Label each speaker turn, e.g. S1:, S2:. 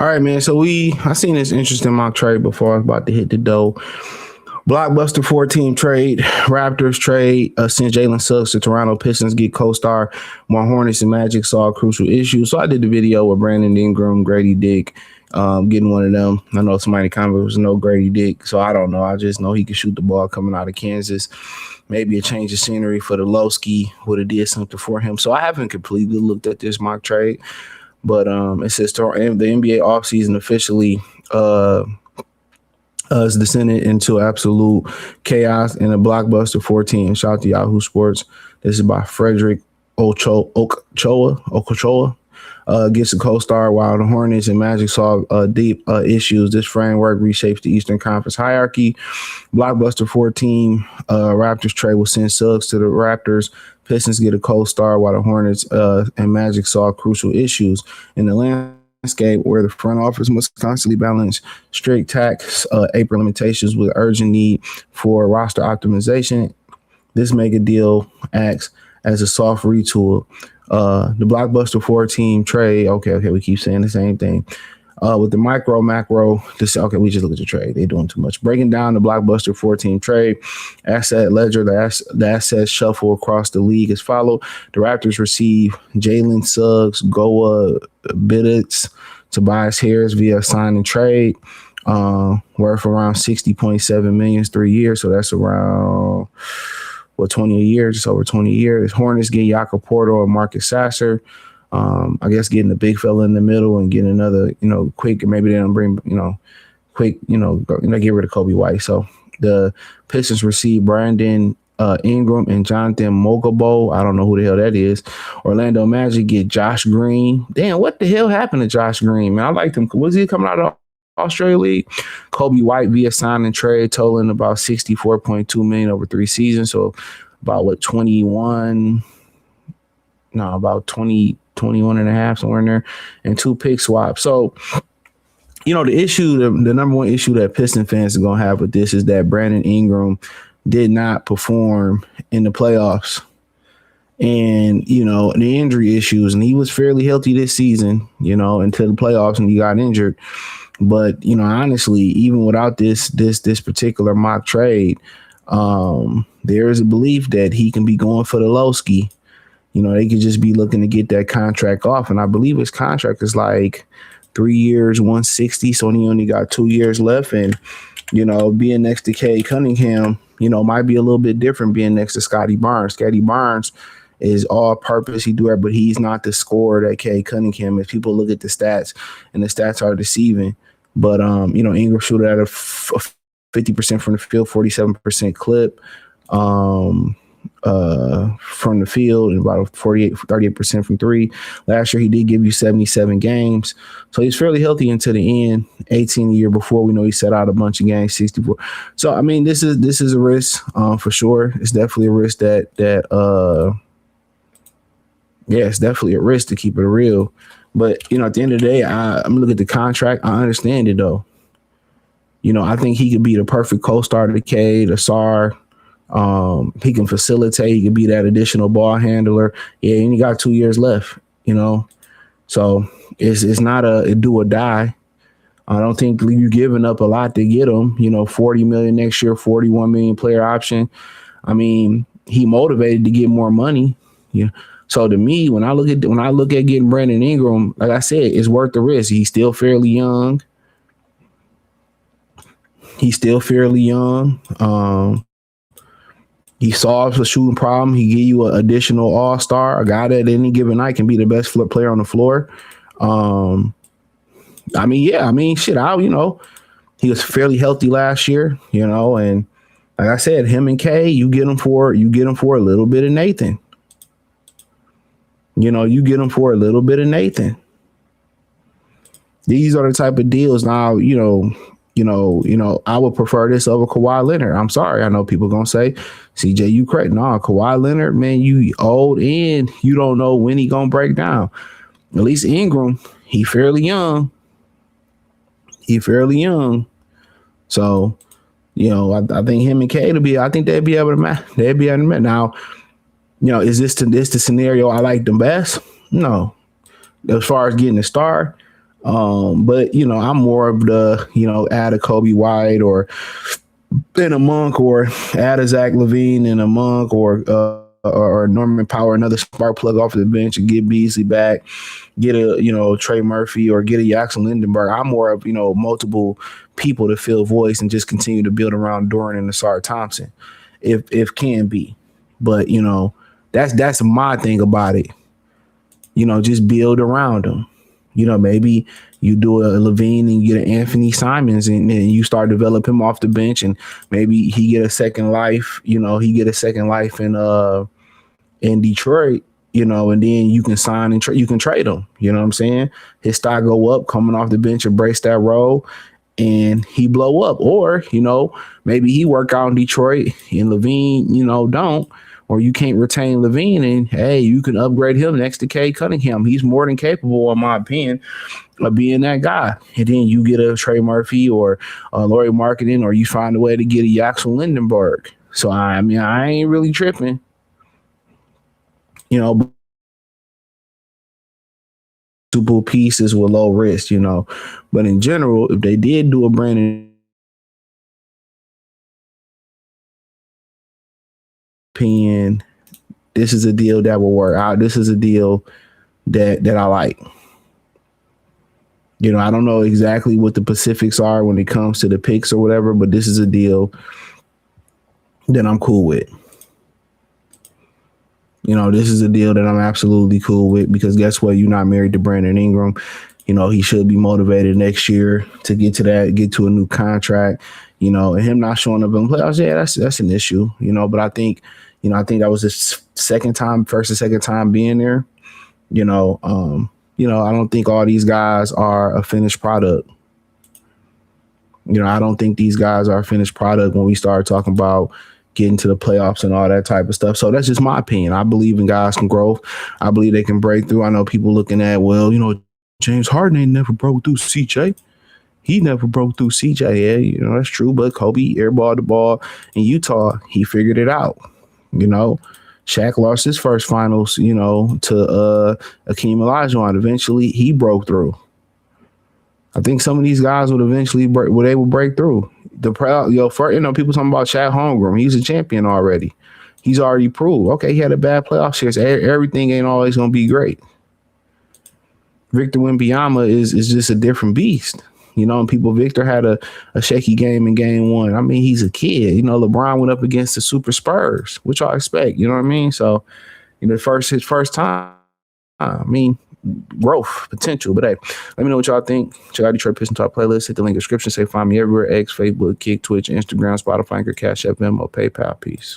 S1: All right, man. So I seen this interesting mock trade before I was about to hit the dough. Blockbuster 4-team trade, Raptors trade, since Jalen Suggs to Toronto Pistons get co-star. More Hornets and Magic solve crucial issues. So I did the video with Brandon Ingram, Grady Dick, getting one of them. I know somebody in the comments was no Grady Dick, so I don't know. I just know he can shoot the ball coming out of Kansas. Maybe a change of scenery for the Lowski would have did something for him. So I haven't completely looked at this mock trade, but it says the NBA offseason officially is descended into absolute chaos in a Blockbuster 14. Shout out to Yahoo Sports. This is by Frederick Okochoa. Gets a co-star while the Hornets and Magic solve deep issues. This framework reshapes the Eastern Conference hierarchy. Blockbuster 14 Raptors trade will send Suggs to the Raptors. Pistons get a co-star while the Hornets and Magic solve crucial issues in the landscape where the front office must constantly balance strict tax April limitations with urgent need for roster optimization. This mega deal acts as a soft retool. The Blockbuster 4-team trade. Okay, we keep saying the same thing. With the macro, we just look at the trade. They're doing too much. Breaking down the Blockbuster 4-team trade, asset ledger, the assets shuffle across the league as followed. The Raptors receive Jalen Suggs, Goa Biddits, Tobias Harris via sign and trade, worth around $60.7 million 3 years. So that's around 20 a year, just over 20 years. Hornets get Jakob Porto or Marcus Sasser. I guess getting the big fella in the middle and getting another, quick, maybe they don't bring, quick, get rid of Kobe White. So the Pistons receive Brandon Ingram and Jonathan Mogabo. I don't know who the hell that is. Orlando Magic get Josh Green. Damn, what the hell happened to Josh Green, man? I liked him. Was he coming out of Australia League? Kobe White via sign and trade, totaling about $64.2 million over 3 seasons. So about 21 and a half, somewhere in there, and 2 pick swaps. So, the number one issue that Piston fans are going to have with this is that Brandon Ingram did not perform in the playoffs. And, the injury issues, and he was fairly healthy this season, until the playoffs, and he got injured. But, honestly, even without this particular mock trade, there is a belief that he can be going for the Lowski. They could just be looking to get that contract off. And I believe his contract is like 3 years, 160. So he only got 2 years left. And, being next to Cade Cunningham, might be a little bit different being next to Scotty Barnes. Scotty Barnes is all purpose. He do it, but he's not the scorer that Cade Cunningham is. People look at the stats, and the stats are deceiving. But, Ingram shoot at a 50% from the field, 47% clip. From the field and about 38% from 3. Last year, he did give you 77 games. So he's fairly healthy into the end. 18 the year before. We know he set out a bunch of games, 64. So, this is a risk for sure. It's definitely a risk it's definitely a risk to keep it real. But, at the end of the day, I'm looking at the contract. I understand it, though. I think he could be the perfect co-star to Cade, or Sar. He can facilitate. He can be that additional ball handler. Yeah, and he got 2 years left, So it's not a do or die. I don't think you're giving up a lot to get him. $40 million next year, $41 million player option. He motivated to get more money. Yeah. So to me, when I look at getting Brandon Ingram, like I said, it's worth the risk. He's still fairly young. He solves a shooting problem. He give you an additional all-star, a guy that at any given night can be the best player on the floor. He was fairly healthy last year, and like I said, him and Kay, you get him for a little bit of Nathan. You get him for a little bit of Nathan. These are the type of deals now, I would prefer this over Kawhi Leonard. I'm sorry. I know people going to say, CJ, you crazy. No, Kawhi Leonard, man, you old and you don't know when he going to break down. At least Ingram, he fairly young. So, I think him and Cade they'd be able to match. Now, is this the scenario I like the best? No. As far as getting a star, But I'm more of the, add a Kobe White or in a Monk, or add a Zach LaVine in a Monk, or Norman Powell, another spark plug off the bench, and get Beasley back, get a Trey Murphy, or get a Jackson Lindenberg. I'm more of multiple people to fill voice and just continue to build around Doran and Asar Thompson, if can be. But that's my thing about it. Just build around them. Maybe you do a Levine and you get an Anthony Simons, and then you start developing him off the bench, and maybe he get a second life. He get a second life in Detroit. And then you can sign and you can trade him. You know what I'm saying? His stock go up coming off the bench, embrace that role, and he blow up. Or maybe he work out in Detroit and Levine don't. Or you can't retain Levine, and hey, you can upgrade him next to Cade Cunningham. He's more than capable, in my opinion, of being that guy. And then you get a Trey Murphy or Laurie Marketing, or you find a way to get a Jackson Lindenberg. So I ain't really tripping. Multiple pieces with low risk, But in general, if they did do a Brandon opinion, this is a deal that will work out. This is a deal that I like. I don't know exactly what the Pacifics are when it comes to the picks or whatever, but this is a deal that I'm cool with. This is a deal that I'm absolutely cool with, because guess what? You're not married to Brandon Ingram. He should be motivated next year to get to a new contract. And him not showing up in playoffs, yeah, that's an issue. But I think that was his first or second time being there. I don't think all these guys are a finished product. I don't think these guys are a finished product when we start talking about getting to the playoffs and all that type of stuff. So that's just my opinion. I believe in guys can grow. I believe they can break through. I know people looking at, James Harden ain't never broke through CJ. He never broke through CJ. Yeah, that's true. But Kobe airballed the ball in Utah. He figured it out. Shaq lost his first finals, to Akeem Olajuwon. Eventually, he broke through. I think some of these guys would eventually break through. People talking about Chad Holmgren. He's a champion already. He's already proved. Okay, he had a bad playoff series. Everything ain't always gonna be great. Victor Wembanyama is just a different beast. Victor had a shaky game in game one. I mean, he's a kid. LeBron went up against the Super Spurs, which I expect. You know what I mean? So, his first time. Growth potential. But hey, let me know what y'all think. Check out Detroit Pistons Talk playlist. Hit the link in the description. Say find me everywhere: X, Facebook, Kick, Twitch, Instagram, Spotify, Anchor, Cash App, Venmo, PayPal. Peace.